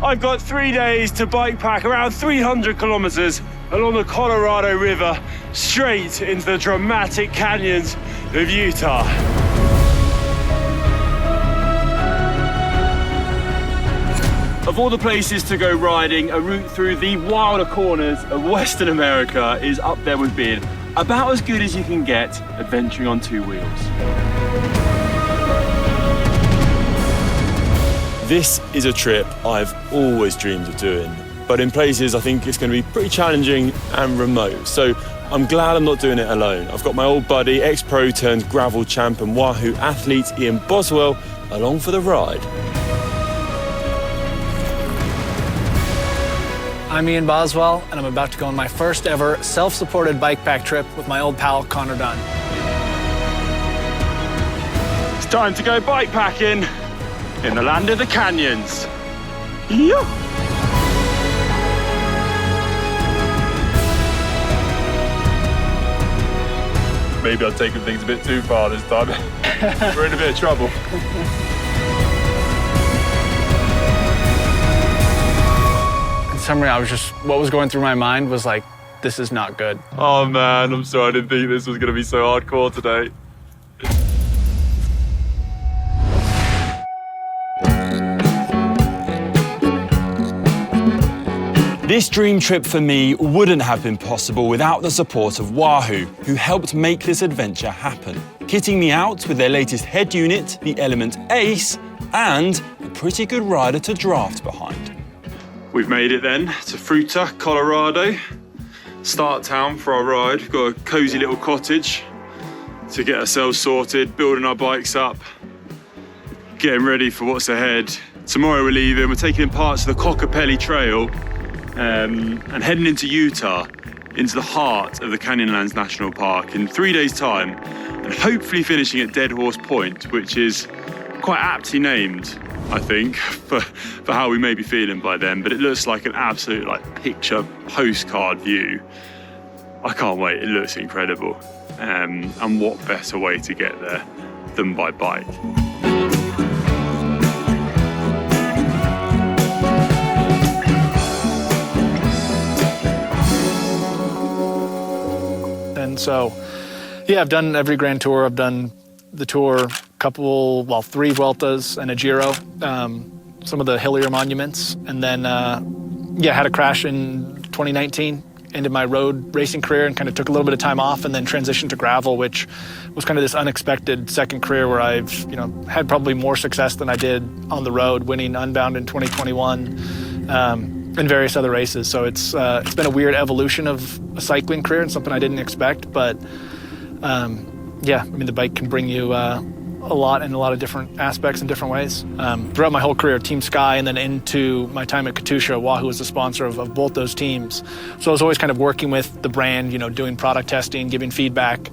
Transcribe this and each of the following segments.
I've got 3 days to bike pack around 300 kilometers along the Colorado River, straight into the dramatic canyons of Utah. Of all the places to go riding, a route through the wilder corners of Western America is up there with being about as good as you can get adventuring on two wheels. This is a trip I've always dreamed of doing, but in places I think it's going to be pretty challenging and remote. So I'm glad I'm not doing it alone. I've got my old buddy, ex-pro turned gravel champ and Wahoo athlete Ian Boswell along for the ride. I'm Ian Boswell, and I'm about to go on my first ever self-supported bike pack trip with my old pal, Conor. It's time to go bike packing in the land of the canyons. Yeah. Maybe I've taken things a bit too far this time. We're in a bit of trouble. In summary, what was going through my mind was like, this is not good. Oh man, I'm sorry, I didn't think this was gonna be so hardcore today. This dream trip for me wouldn't have been possible without the support of Wahoo, who helped make this adventure happen, kitting me out with their latest head unit, the Element Ace, and a pretty good rider to draft behind. We've made it then to Fruita, Colorado, start town for our ride. We've got a cozy little cottage to get ourselves sorted, building our bikes up, getting ready for what's ahead. Tomorrow we're leaving, we're taking in parts of the Kokopelli Trail, and heading into Utah, into the heart of the Canyonlands National Park in 3 days' time, and hopefully finishing at Dead Horse Point, which is quite aptly named, I think, for how we may be feeling by then, but it looks like an absolute picture postcard view. I can't wait, it looks incredible. And what better way to get there than by bike? And so, yeah, I've done every Grand Tour. I've done the Tour, three Vueltas and a Giro, some of the hillier monuments. And then, had a crash in 2019, ended my road racing career and kind of took a little bit of time off and then transitioned to gravel, which was kind of this unexpected second career where I've, had probably more success than I did on the road, winning Unbound in 2021, and various other races. So it's been a weird evolution of a cycling career and something I didn't expect, but the bike can bring you a lot in a lot of different aspects in different ways. Throughout my whole career, Team Sky and then into my time at Katusha, Wahoo was the sponsor of both those teams. So I was always kind of working with the brand, doing product testing, giving feedback.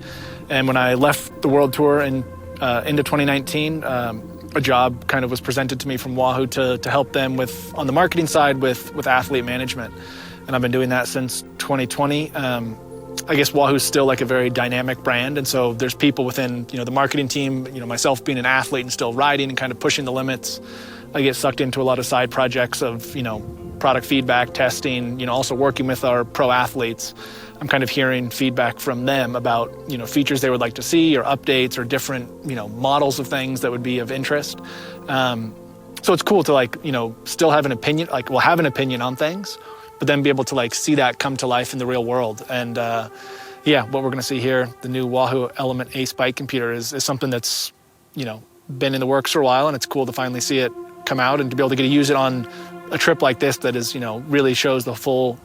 And when I left the World Tour into 2019, a job kind of was presented to me from Wahoo to help them on the marketing side with athlete management. And I've been doing that since 2020. I guess Wahoo's still a very dynamic brand, and so there's people within the marketing team, myself being an athlete and still riding and kind of pushing the limits. I get sucked into a lot of side projects of product feedback, testing, also working with our pro athletes. I'm kind of hearing feedback from them about features they would like to see or updates or different models of things that would be of interest. So it's cool to still have an opinion, have an opinion on things, but then be able to see that come to life in the real world. And what we're going to see here, the new Wahoo Element Ace bike computer is something that's been in the works for a while, and it's cool to finally see it come out and to be able to get to use it on a trip like this that is really shows the full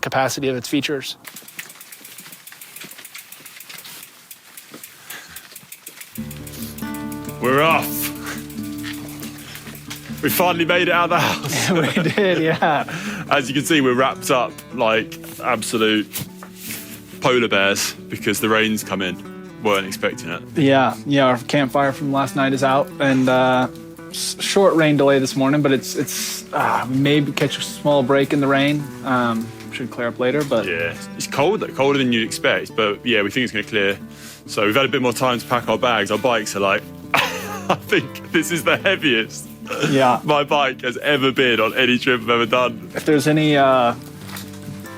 capacity of its features. We're off. We finally made it out of the house. We did, yeah. As you can see, we're wrapped up like absolute polar bears because the rain's come in. Weren't expecting it. Yeah, our campfire from last night is out, and short rain delay this morning, but it's maybe catch a small break in the rain. Should clear up later, but yeah, it's colder than you'd expect, but yeah, we think it's going to clear. So we've had a bit more time to pack our bags. Our bikes are I think this is the heaviest my bike has ever been on any trip I've ever done. If there's any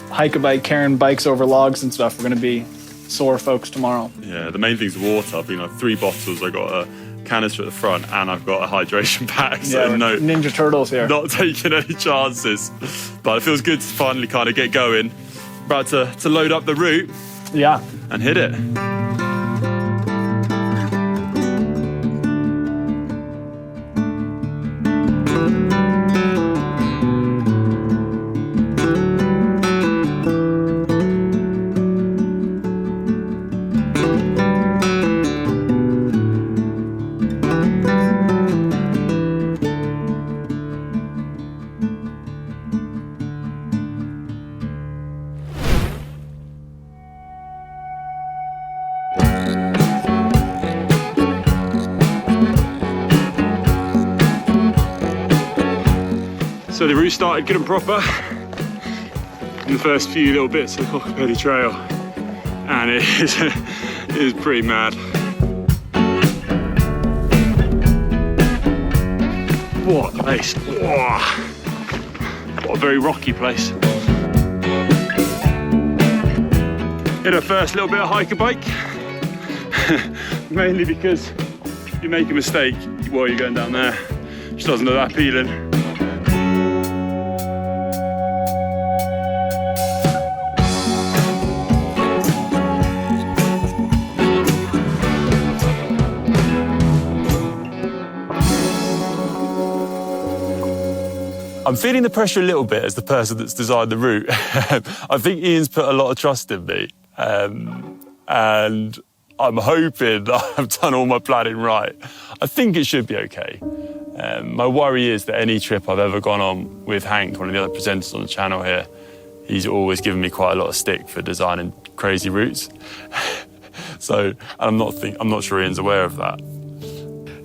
hike-a-bike carrying bikes over logs and stuff, we're going to be sore folks tomorrow. Yeah, the main thing's water. I've been like 3 bottles. I got a canister at the front and I've got a hydration pack. So no, Ninja Turtles here. Not taking any chances. But it feels good to finally kind of get going. About to load up the route. Yeah. And hit it. So the route started good and proper in the first few little bits of the Kokopelli Trail, and it is pretty mad. What a place! Whoa. What a very rocky place. Hit our first little bit of hike-a-bike, mainly because you make a mistake while you're going down there, which doesn't look that appealing. I'm feeling the pressure a little bit as the person that's designed the route. I think Ian's put a lot of trust in me. And I'm hoping that I've done all my planning right. I think it should be okay. My worry is that any trip I've ever gone on with Hank, one of the other presenters on the channel here, he's always given me quite a lot of stick for designing crazy routes. So I'm not sure Ian's aware of that.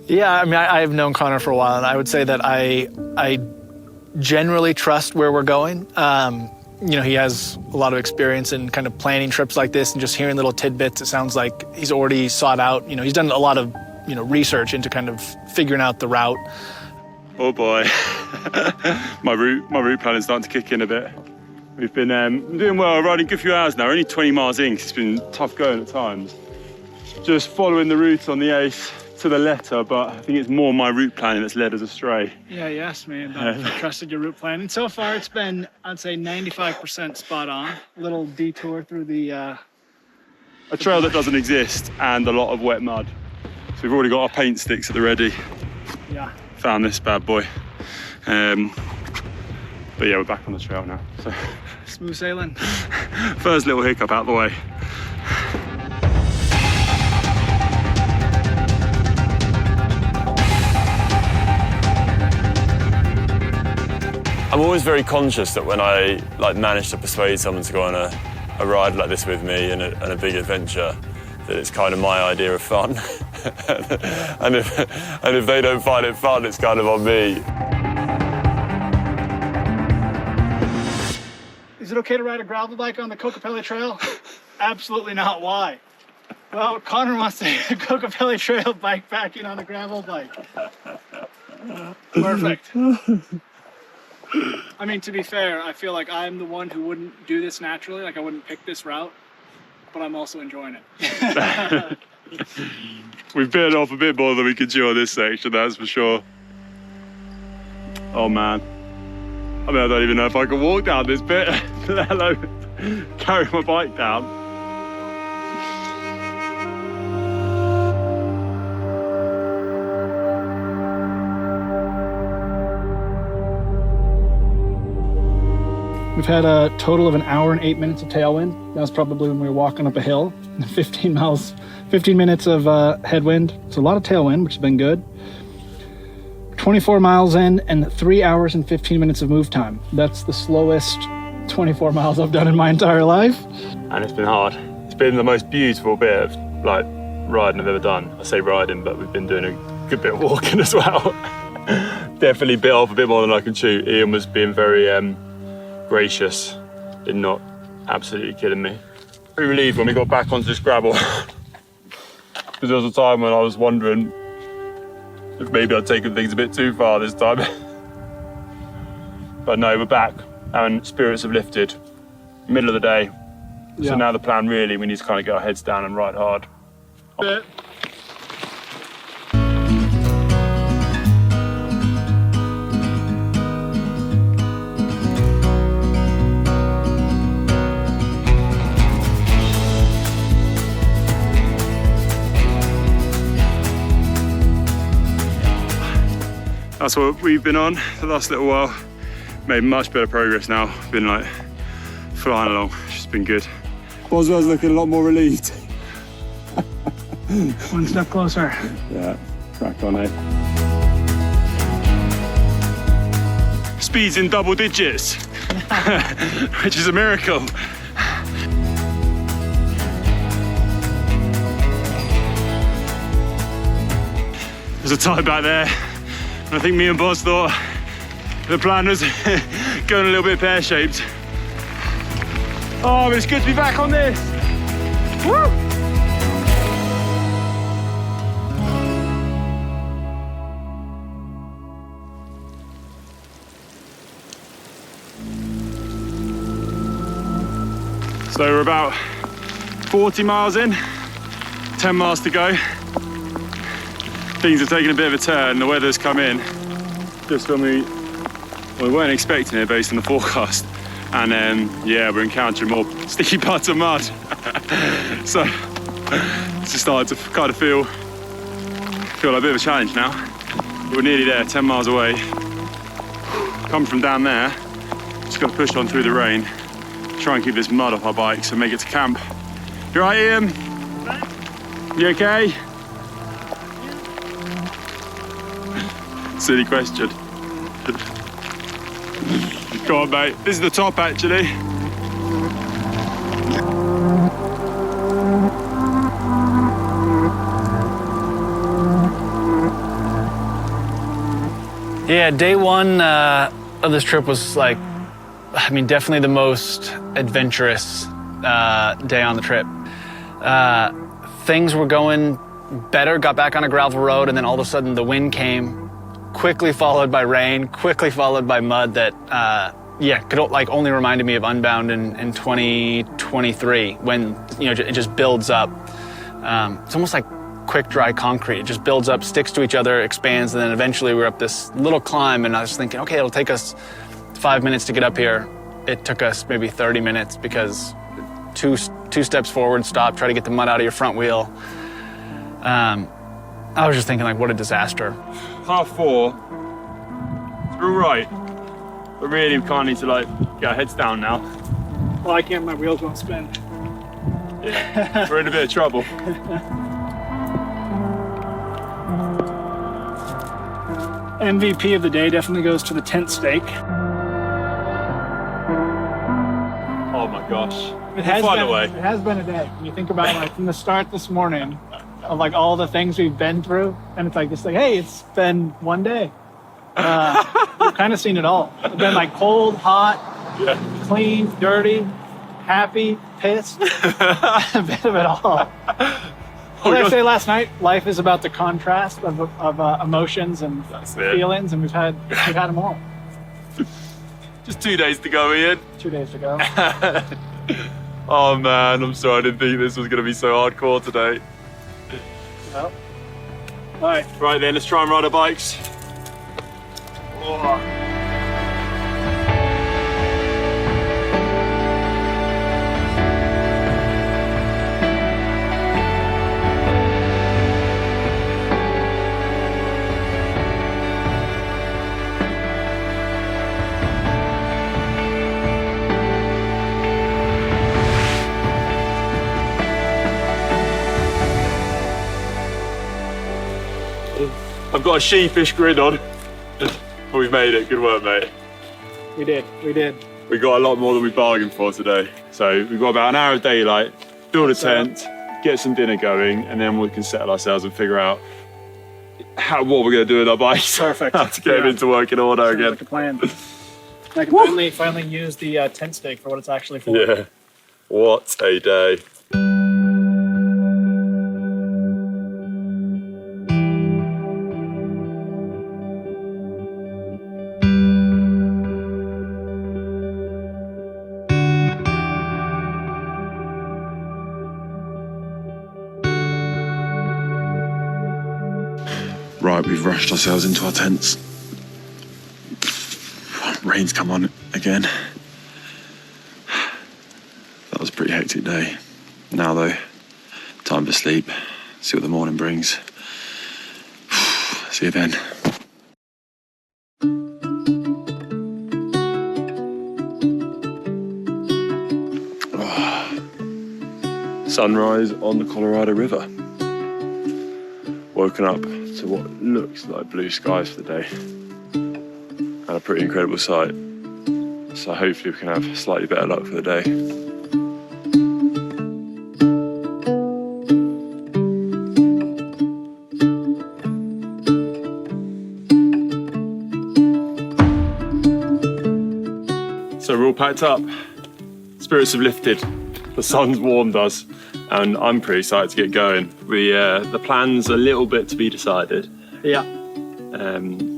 Yeah, I mean, I've known Conor for a while, and I would say that I generally trust where we're going. You know, he has a lot of experience in kind of planning trips like this, and just hearing little tidbits, it sounds like he's already sought out, you know, he's done a lot of, you know, research into kind of figuring out the route. Oh boy, my route plan is starting to kick in a bit. We've been doing well, riding a good few hours now, only 20 miles in, 'cause it's been tough going at times. Just following the route on the Ace to the letter, but I think it's more my route planning that's led us astray. Yeah, yes, man. I trusted your route planning. So far, it's been, I'd say, 95% spot on. A little detour through the... A trail that doesn't exist and a lot of wet mud. So we've already got our paint sticks at the ready. Yeah. Found this bad boy. But yeah, we're back on the trail now. So Smooth sailing. First little hiccup out the way. I'm always very conscious that when I manage to persuade someone to go on a ride like this with me and a big adventure, that it's kind of my idea of fun. and if they don't find it fun, it's kind of on me. Is it okay to ride a gravel bike on the Kokopelli Trail? Absolutely not. Why? Well, Conor wants to Kokopelli Trail bikepacking on a gravel bike. Perfect. I mean, to be fair, I feel like I'm the one who wouldn't do this naturally. Like, I wouldn't pick this route, but I'm also enjoying it. We've bitten off a bit more than we could chew on this section, that's for sure. Oh man. I mean, I don't even know if I can walk down this bit, let alone carry my bike down. We've had a total of 1 hour and 8 minutes of tailwind. That was probably when we were walking up a hill. 15 minutes of headwind. It's a lot of tailwind, which has been good. 24 miles in and 3 hours and 15 minutes of move time. That's the slowest 24 miles I've done in my entire life. And it's been hard. It's been the most beautiful bit of riding I've ever done. I say riding, but we've been doing a good bit of walking as well. Definitely bit off a bit more than I can chew. Ian was being very gracious in not absolutely killing me. Pretty relieved when we got back onto this gravel. Because there was a time when I was wondering Maybe I've taken things a bit too far this time. But no, we're back and spirits have lifted. Middle of the day. Yeah. So now the plan really, we need to kind of get our heads down and ride hard. That's what we've been on the last little while. Made much better progress now. Been like flying along. It's just been good. Boswell's looking a lot more relieved. One step closer. Yeah, crack on, eh? Speed's in double digits, which is a miracle. There's a tie back there. I think me and Boz thought the plan was going a little bit pear-shaped. Oh, but it's good to be back on this. Woo! So we're about 40 miles in, 10 miles to go. Things are taking a bit of a turn, the weather's come in just when we weren't expecting it based on the forecast. And yeah, we're encountering more sticky parts of mud. So it's just starting to kind of feel like a bit of a challenge now. But we're nearly there, 10 miles away. Come from down there, just got to push on through the rain, try and keep this mud off our bikes and make it to camp. You all right, Ian? You okay? Silly question. Go on, mate. This is the top, actually. Yeah, day one of this trip was like, I mean, definitely the most adventurous day on the trip. Things were going better, got back on a gravel road, and then all of a sudden the wind came, quickly followed by rain, quickly followed by mud that, could like only reminded me of Unbound in 2023 when, you know, it just builds up. It's almost like quick dry concrete. It just builds up, sticks to each other, expands, and then eventually we're up this little climb, and I was thinking, okay, it'll take us 5 minutes to get up here. It took us maybe 30 minutes because two steps forward, stop, try to get the mud out of your front wheel. I was just thinking, like, what a disaster. 4:30. We're all right. But really, we kind of need to, like, get our heads down now. Well, I can't, my wheels won't spin. Yeah, we're in a bit of trouble. MVP of the day definitely goes to the tent stake. Oh my gosh. It has Fun been, away. It has been a day. When you think about, like, from the start this morning of, like, all the things we've been through, and it's like, hey, it's been one day. We've kind of seen it all. It's been like cold, hot, clean, dirty, happy, pissed, a bit of it all. What did I say last night? Life is about the contrast of emotions and feelings, and we've had them all. Just 2 days to go, Ian. 2 days to go. Oh man, I'm sorry, I didn't think this was going to be so hardcore today. Well, all right. Right then, let's try and ride our bikes. Oh. I've got a sheepish grin on, but we've made it. Good work, mate. We did. We got a lot more than we bargained for today. So we've got about an hour of daylight, build a tent, get some dinner going, and then we can settle ourselves and figure out what we're going to do with our bikes. Perfect. How to get them into working order Sounds again. like a plan. I can finally use the tent stake for what it's actually for. Yeah. What a day. Right, we've rushed ourselves into our tents. Rain's come on again. That was a pretty hectic day. Now though, time for sleep. See what the morning brings. See you then. Sunrise on the Colorado River. Woken up to what looks like blue skies for the day. And a pretty incredible sight. So hopefully we can have slightly better luck for the day. So we're all packed up. Spirits have lifted. The sun's warmed us. And I'm pretty excited to get going. The plan's a little bit to be decided. Yeah.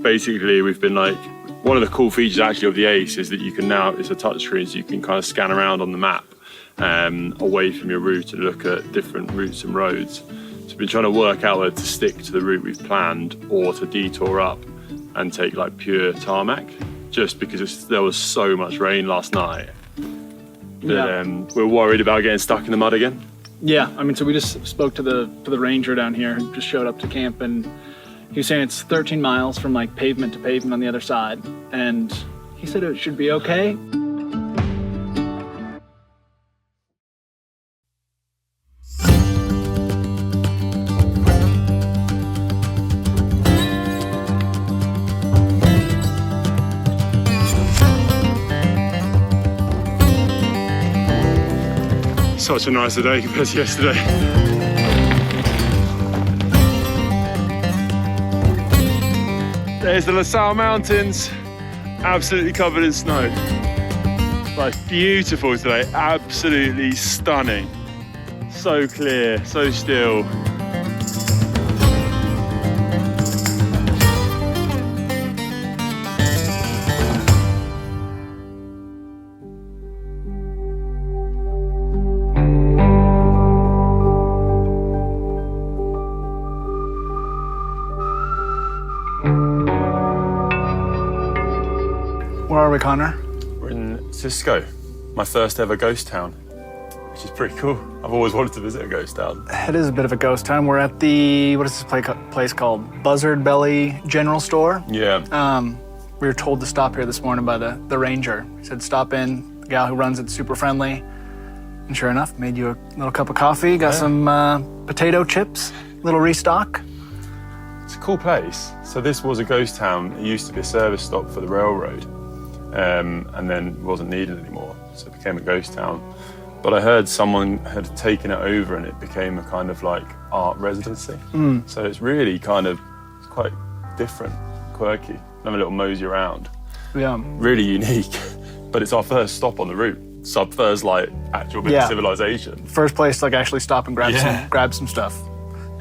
Basically, we've been like, one of the cool features actually of the Ace is that you can now, it's a touchscreen, so you can kind of scan around on the map away from your route and look at different routes and roads. So we've been trying to work out whether to stick to the route we've planned or to detour up and take like pure tarmac, just because there was so much rain last night that we're worried about getting stuck in the mud again. Yeah, I mean, so we just spoke to the ranger down here who just showed up to camp, and he was saying it's 13 miles from like pavement to pavement on the other side, and he said it should be okay. Such a nicer day compared to yesterday. There's the La Salle Mountains, absolutely covered in snow. But it's beautiful today, absolutely stunning. So clear, so still. Where are we, Connor? We're in Cisco, my first ever ghost town, which is pretty cool. I've always wanted to visit a ghost town. It is a bit of a ghost town. We're at the, what is this place called? Buzzard Belly General Store. Yeah. We were told to stop here this morning by the ranger. He said, stop in. The gal who runs it's super friendly. And sure enough, made you a little cup of coffee, got some potato chips, little restock. It's a cool place. So this was a ghost town. It used to be a service stop for the railroad. And then wasn't needed anymore, so it became a ghost town. But I heard someone had taken it over and it became a kind of like art residency. So it's really kind of, it's quite different, quirky. Have a little mosey around. Yeah. Really unique, but it's our first stop on the route. It's our first like actual bit of civilization. First place to like actually stop and grab some stuff.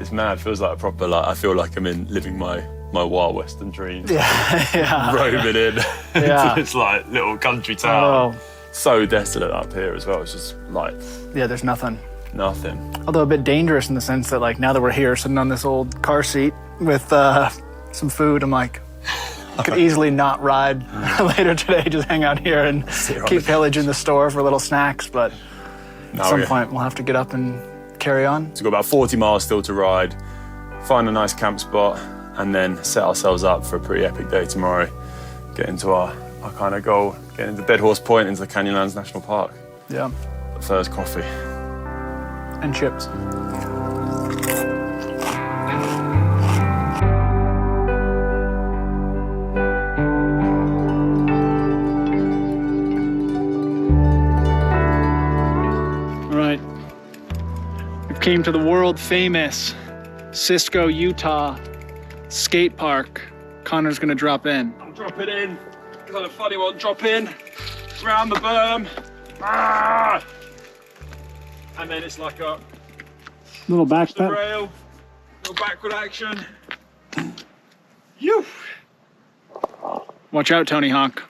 It's mad, feels like a proper, like I feel like I'm living my Wild Western dreams. Yeah. Roaming in Yeah. to this like little country town. Oh. So desolate up here as well. It's just like Yeah, there's nothing. nothing. Although a bit dangerous in the sense that like now that we're here sitting on this old car seat with some food, I'm like, I could easily not ride later today, just hang out here and keep pillaging the store for little snacks, but at some point we'll have to get up and carry on. So we've got about 40 miles still to ride, find a nice camp spot, and then set ourselves up for a pretty epic day tomorrow. Get into our kind of goal, get into Dead Horse Point, into the Canyonlands National Park. Yeah. But first, coffee. And chips. All right. We came to the world famous Cisco, Utah skate park. Connor's gonna drop in. I'm dropping in. Kind of funny one. Drop in, round the berm. Ah! And then it's like a Little the backpack. rail, little backward action. Phew. Watch out, Tony Hawk.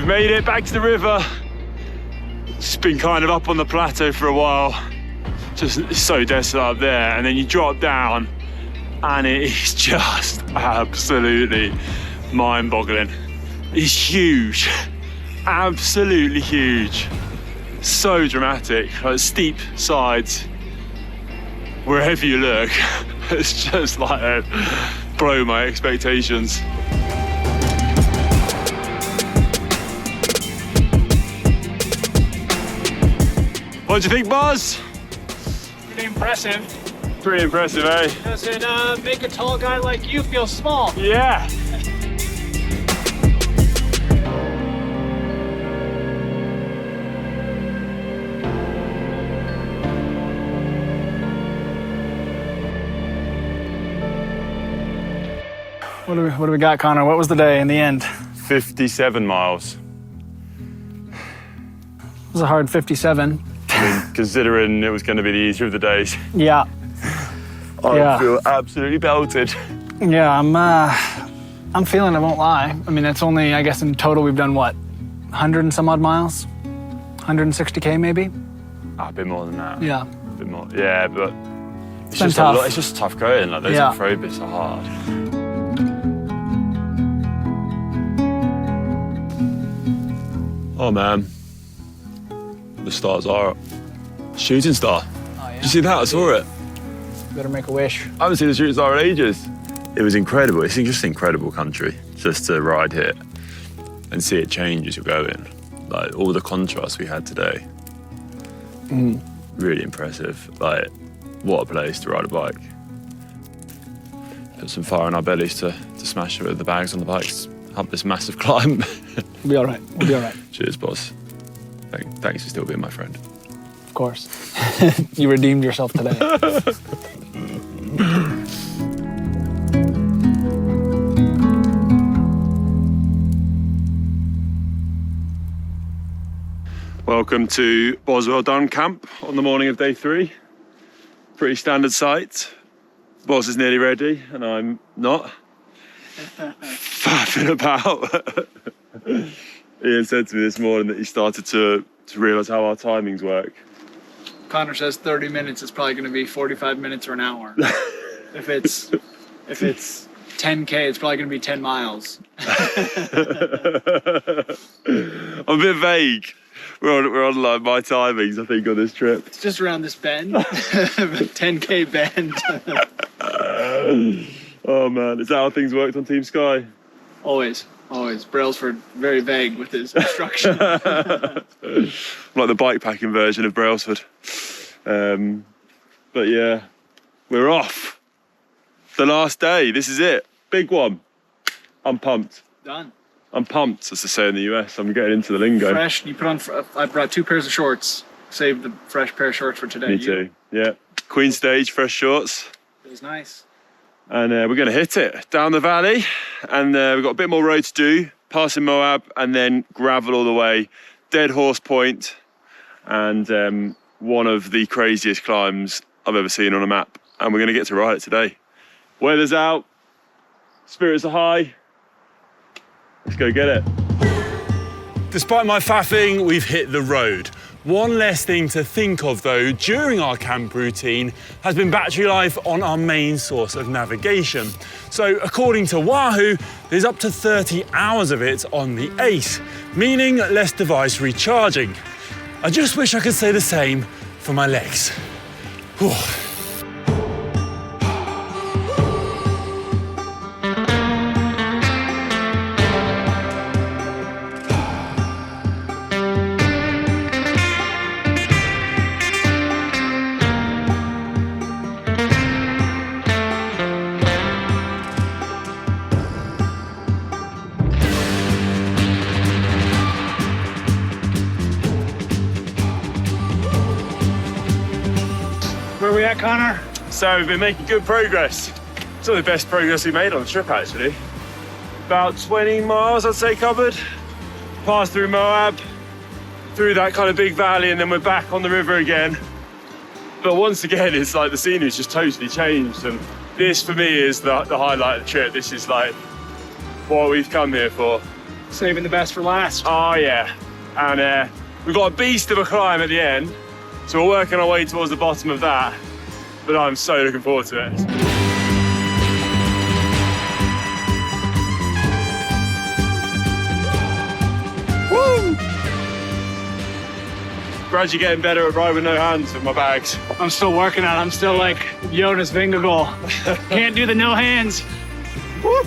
we've made it back to the river. Just been kind of up on the plateau for a while. Just it's so desolate up there, and then you drop down and it is just absolutely mind-boggling. It's huge, absolutely huge. So dramatic, like steep sides. Wherever you look, it's just like blow my expectations. What do you think, Buzz? Pretty impressive. Pretty impressive, eh? Does it make a tall guy like you feel small? Yeah. What do we got, Connor? What was the day in the end? 57 miles. It was a hard 57. I mean, considering it was going to be the easier of the days. Yeah. I feel absolutely belted. Yeah, I'm feeling it, won't lie. I mean, it's only, I guess in total we've done what? 100 and some odd miles? 160K maybe? A bit more than that. Yeah. A bit more. Yeah, but it's been just tough. a lot. It's just tough going. Like those off-road bits are hard. Oh man, the stars are up. Shooting star. Oh, yeah. Did you see that? I saw it. Better make a wish. I haven't seen the shooting star in ages. It was incredible. It's just an incredible country just to ride here and see it change as you're going. Like all the contrast we had today. Really impressive. Like, what a place to ride a bike. Put some fire in our bellies to smash it with the bags on the bikes up this massive climb. We'll be all right. We'll be all right. Cheers, boss. Thanks for still being my friend. Of course. You redeemed yourself today. Welcome to Boswell Down Camp on the morning of day 3. Pretty standard site. Boss is nearly ready and I'm not. Faffing about. Ian said to me this morning that he started to realise how our timings work. Connor says 30 minutes is probably going to be 45 minutes or an hour. If it's 10K, it's probably going to be 10 miles. I'm a bit vague. We're on like my timings, I think, on this trip. It's just around this bend, 10K bend. Oh man, is that how things worked on Team Sky? Always. Brailsford, very vague with his instruction. Like the bikepacking version of Brailsford. But yeah, we're off. The last day, this is it. Big one. I'm pumped. Done. I'm pumped, as they say in the US. I'm getting into the lingo. Fresh. You put on. I brought 2 pairs of shorts. Saved the fresh pair of shorts for today. Me too. Yeah. Queen Stage, fresh shorts. It was nice. And we're going to hit it down the valley. And we've got a bit more road to do. Passing Moab and then gravel all the way. Dead Horse Point. And one of the craziest climbs I've ever seen on a map. And we're going to get to ride it today. Weather's out. Spirits are high. Let's go get it. Despite my faffing, we've hit the road. One less thing to think of though during our camp routine has been battery life on our main source of navigation. So according to Wahoo, there's up to 30 hours of it on the Ace, meaning less device recharging. I just wish I could say the same for my legs. Whew. Where are we at, Connor? So we've been making good progress. Some of the best progress we made on the trip, actually. About 20 miles, I'd say, covered. Passed through Moab, through that kind of big valley, and then we're back on the river again. But once again, it's like the scenery's just totally changed. And this, for me, is the highlight of the trip. This is like what we've come here for. Saving the best for last. Oh yeah, and we've got a beast of a climb at the end, so we're working our way towards the bottom of that, but I'm so looking forward to it. Woo! Gradually getting better at riding with no hands with my bags. I'm still working on it. I'm still like Jonas Vingegaard. Can't do the no hands. Woo!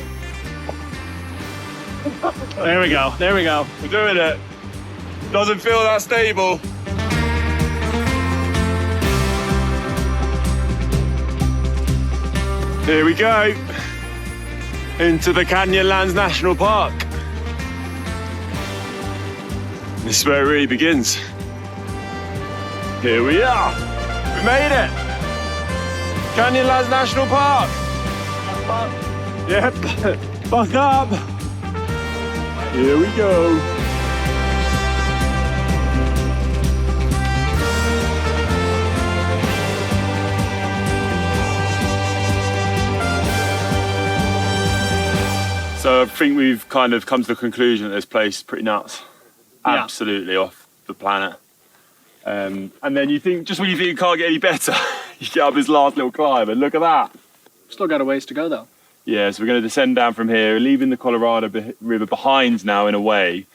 There we go. There we go. We're doing it. Doesn't feel that stable. Here we go. Into the Canyonlands National Park. This is where it really begins. Here we are. We made it. Canyonlands National Park. Yep. Buck up. Here we go. So I think we've kind of come to the conclusion that this place is pretty nuts. Yeah. Absolutely off the planet. And then you think, just when you think you can't get any better, you get up this last little climb and look at that. Still got a ways to go though. Yeah, so we're going to descend down from here, leaving the Colorado River behind now in a way.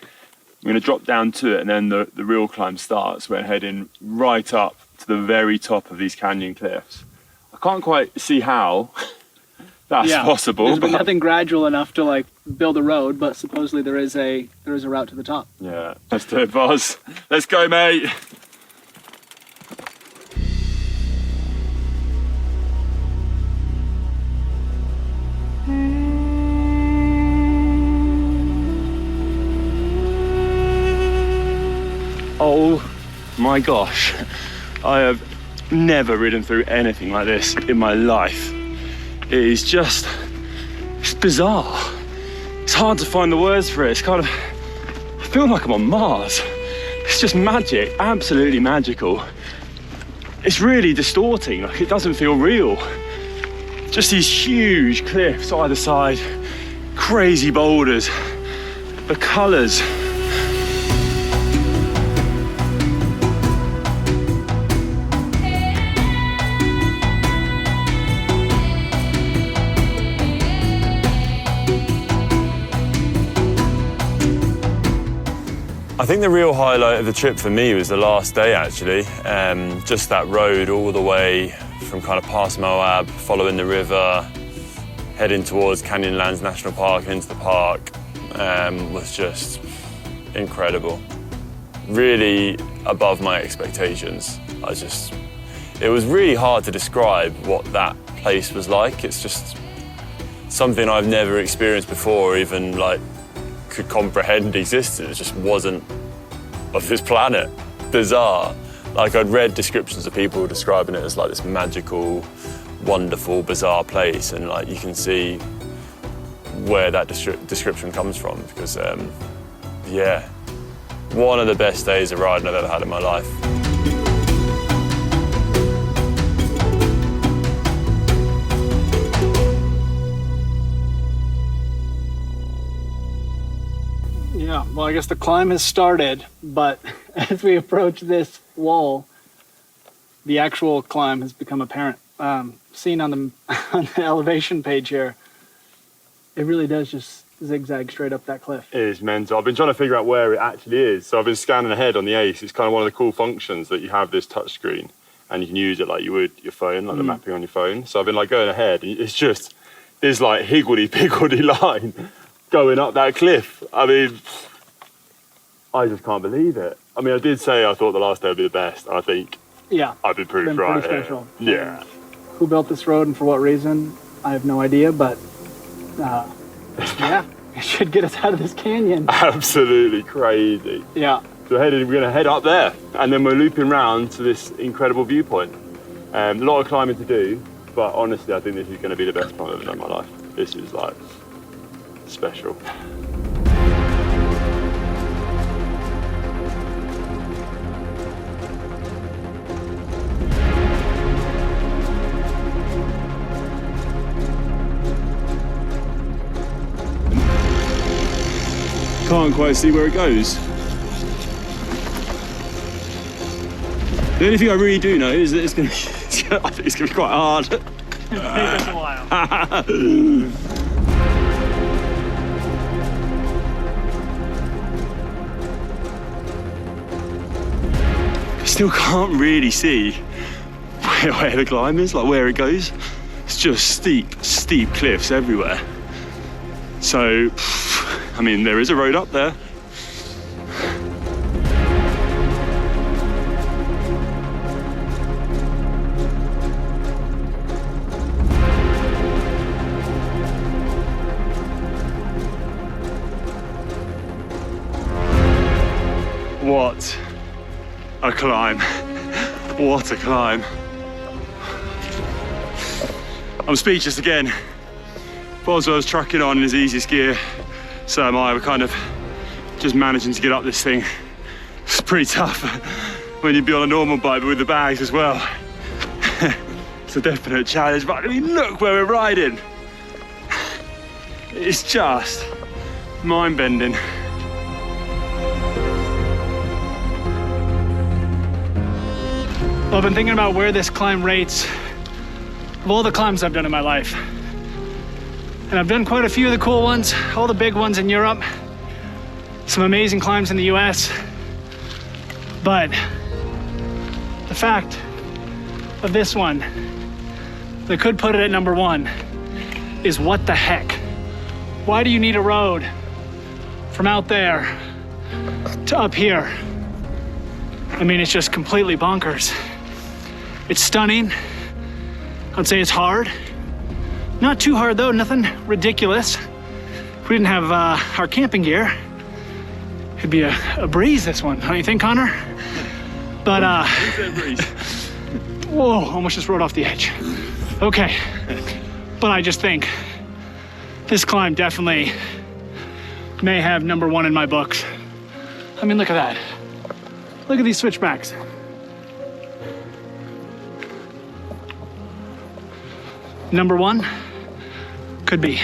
We're going to drop down to it and then the real climb starts. We're heading right up to the very top of these canyon cliffs. I can't quite see how that's possible. There's been nothing gradual enough to like build a road, but supposedly there is a route to the top. Yeah, let's do it, Boz. Let's go, mate. Oh my gosh, I have never ridden through anything like this in my life. It is just, it's bizarre. It's hard to find the words for it. It's kind of, I feel like I'm on Mars. It's just magic, absolutely magical. It's really distorting, like it doesn't feel real. Just these huge cliffs either side, crazy boulders, the colours. I think the real highlight of the trip for me was the last day, actually. Just that road all the way from kind of past Moab, following the river, heading towards Canyonlands National Park and into the park was just incredible. Really above my expectations. It was really hard to describe what that place was like. It's just something I've never experienced before, even like could comprehend existed. It just wasn't of this planet. Bizarre. Like I'd read descriptions of people describing it as like this magical, wonderful, bizarre place, and like you can see where that description comes from because yeah, one of the best days of riding I've ever had in my life. Yeah, well, I guess the climb has started, but as we approach this wall, the actual climb has become apparent. Seen on the elevation page here, it really does just zigzag straight up that cliff. It is mental. I've been trying to figure out where it actually is. So I've been scanning ahead on the Ace. It's kind of one of the cool functions that you have this touch screen and you can use it like you would your phone, like the mapping on your phone. So I've been like going ahead and it's just this like higgledy-piggledy line going up that cliff. I mean, I just can't believe it. I mean, I did say I thought the last day would be the best. And I think I've been proved right. Pretty special. Yeah. Who built this road and for what reason, I have no idea, but yeah, it should get us out of this canyon. Absolutely crazy. Yeah. So we're going to head up there and then we're looping round to this incredible viewpoint. A lot of climbing to do, but honestly, I think this is going to be the best climb I've ever done in my life. This is like special. Come can't quite see where it goes. The only thing I really do know is that I think it's gonna be quite hard. It'll take us a while. I still can't really see where the climb is, like where it goes. It's just steep cliffs everywhere. So, I mean, there is a road up there. What a climb. What a climb. I'm speechless again. Boswell's trucking on in his easiest gear, so am I. We're kind of just managing to get up this thing. It's pretty tough when you be on a normal bike, but with the bags as well. It's a definite challenge, but I mean, look where we're riding. It's just mind-bending. Well, I've been thinking about where this climb rates of all the climbs I've done in my life. And I've done quite a few of the cool ones, all the big ones in Europe, some amazing climbs in the US. But the fact of this one that could put it at number one is what the heck? Why do you need a road from out there to up here? I mean, it's just completely bonkers. It's stunning. I'd say it's hard. Not too hard though, nothing ridiculous. If we didn't have our camping gear, it'd be a breeze, this one, don't you think, Conor? But, whoa, almost just rode off the edge. Okay, but I just think this climb definitely may have number one in my books. I mean, look at that. Look at these switchbacks. Number one could be.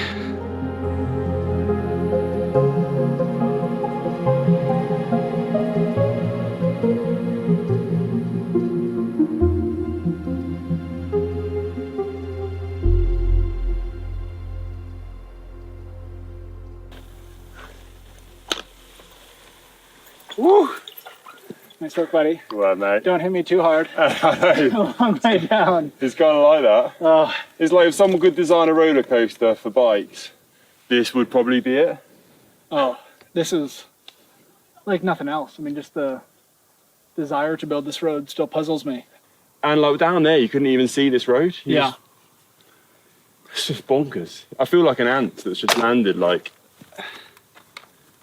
Woo! Nice work, buddy. Well, mate. Don't hit me too hard. I know. A long way down. It's kind of like that. Oh, It's like if someone could design a roller coaster for bikes, this would probably be it. oh, this is like nothing else. I mean, just the desire to build this road still puzzles me. And like down there, you couldn't even see this road. Yeah. It's just bonkers. I feel like an ant that's just landed like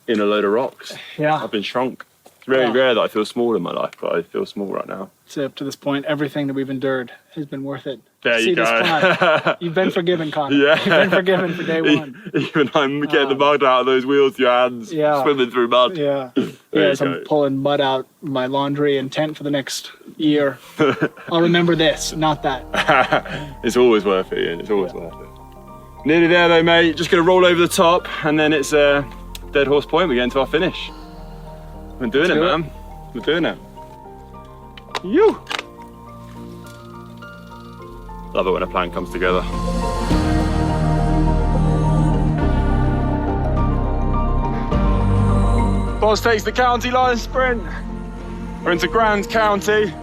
in a load of rocks. Yeah. I've been shrunk. It's very rare that I feel small in my life, but I feel small right now. So up to this point, everything that we've endured has been worth it. There you go. This climb. You've been forgiven, Conor. Yeah. You've been forgiven for day one. Even I'm getting the mud out of those wheels with your hands, swimming through mud. Yeah. There As you I'm go. pulling mud out of my laundry and tent for the next year. I'll remember this, not that. It's always worth it, Ian. It's always worth it. Nearly there though, mate. Just gonna roll over the top and then it's Dead Horse Point. We're getting to our finish. We're doing it, man. We're doing it. You. Love it when a plan comes together. Boss takes the county line sprint. We're into Grand County.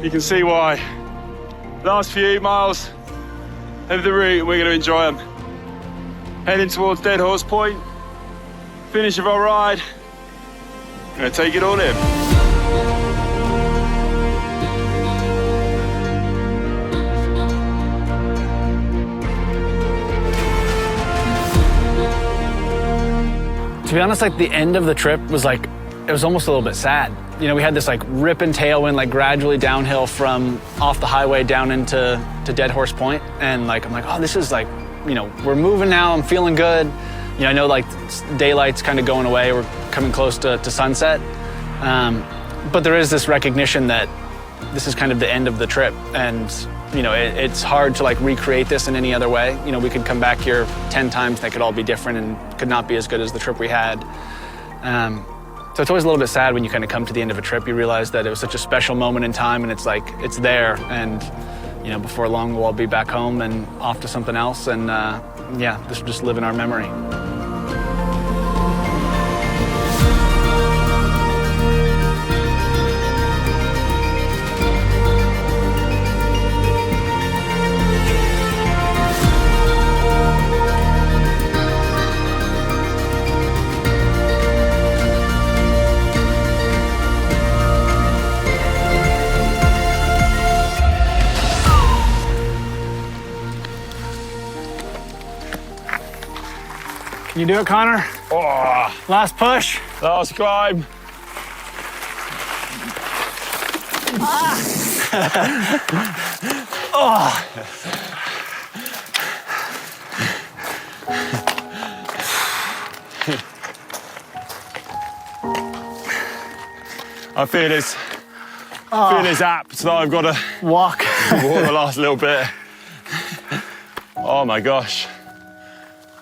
You can see why. Last few miles of the route, we're going to enjoy them. Heading towards Dead Horse Point. Finish of our ride. I'm going to take it all in. To be honest, like the end of the trip was like, it was almost a little bit sad. You know, we had this like ripping tailwind, like gradually downhill from off the highway down into Dead Horse Point. And like, I'm like, oh, this is like, you know, we're moving now, I'm feeling good. You know, I know like daylight's kind of going away, we're coming close to sunset. But there is this recognition that this is kind of the end of the trip. And, you know, it's hard to like recreate this in any other way. You know, we could come back here 10 times, they could all be different and could not be as good as the trip we had. So it's always a little bit sad when you kind of come to the end of a trip. You realize that it was such a special moment in time, and it's like, it's there. And, you know, before long, we'll all be back home and off to something else. And yeah, this will just live in our memory. Can you do it, Connor? Oh, Last push. last climb. I feel it's apt that I've got to Walk. walk the last little bit. Oh my gosh.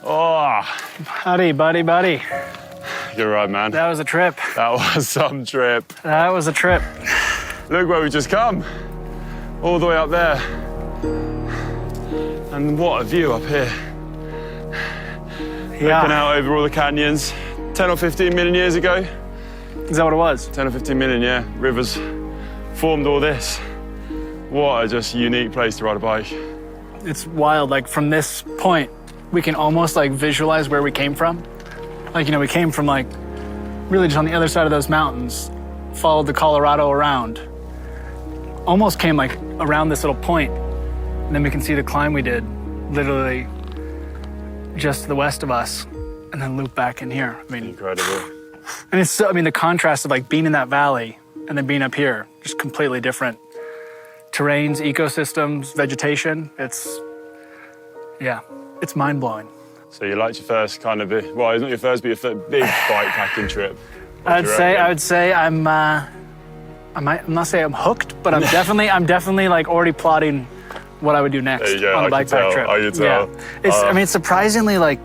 Oh, Buddy, buddy. you're right, man. That was a trip. That was some trip. That was a trip. Look where we've just come. All the way up there. And what a view up here. Looking Yeah. out over all the canyons. 10 or 15 million years ago. Is that what it was? 10 or 15 million, yeah. Rivers formed all this. What a just unique place to ride a bike. It's wild. Like from this point, we can almost like visualize where we came from. Like, you know, we came from like really just on the other side of those mountains, followed the Colorado around, almost came like around this little point, and then we can see the climb we did literally just to the west of us, and then loop back in here. I mean, Incredible. and it's so, I mean, the contrast of like being in that valley and then being up here, just completely different terrains, ecosystems, vegetation. It's mind blowing. So you liked your first kind of, well, it's not your first, but your first big bike packing trip. I would say I'm not saying I'm hooked, but I'm definitely like already plotting what I would do next There you go, on a I bike can pack tell, trip. I can tell. Yeah. I mean, it's surprisingly like,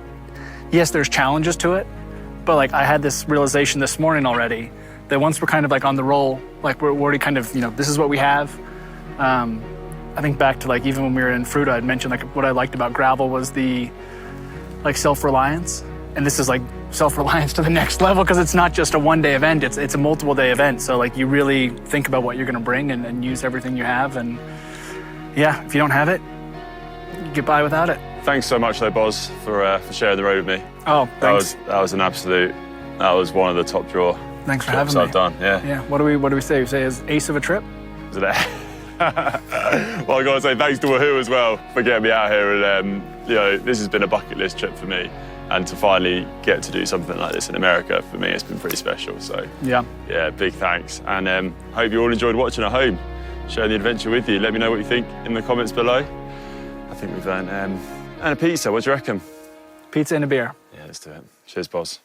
yes, there's challenges to it, but like I had this realization this morning already that once we're kind of like on the roll, like we're already kind of, you know, this is what we have. I think back to like even when we were in Fruta, I'd mentioned like what I liked about gravel was the like self-reliance, and this is like self-reliance to the next level because it's not just a one-day event, it's a multiple-day event. So like you really think about what you're going to bring and use everything you have, and yeah, if you don't have it, you get by without it. Thanks so much though, Boz, for sharing the road with me. Oh, thanks. That was an absolute, that was one of the top draw Thanks for trips having me. I've done, yeah. Yeah. What do we say? We say as ace of a trip? Is it well, I gotta say thanks to Wahoo as well for getting me out here, and you know, this has been a bucket list trip for me, and to finally get to do something like this in America, for me, it's been pretty special. So Yeah. yeah, big thanks, and hope you all enjoyed watching at home, sharing the adventure with you. Let me know what you think in the comments below. I think we've earned a pizza. What do you reckon? Pizza and a beer. Yeah, let's do it. Cheers, Boz.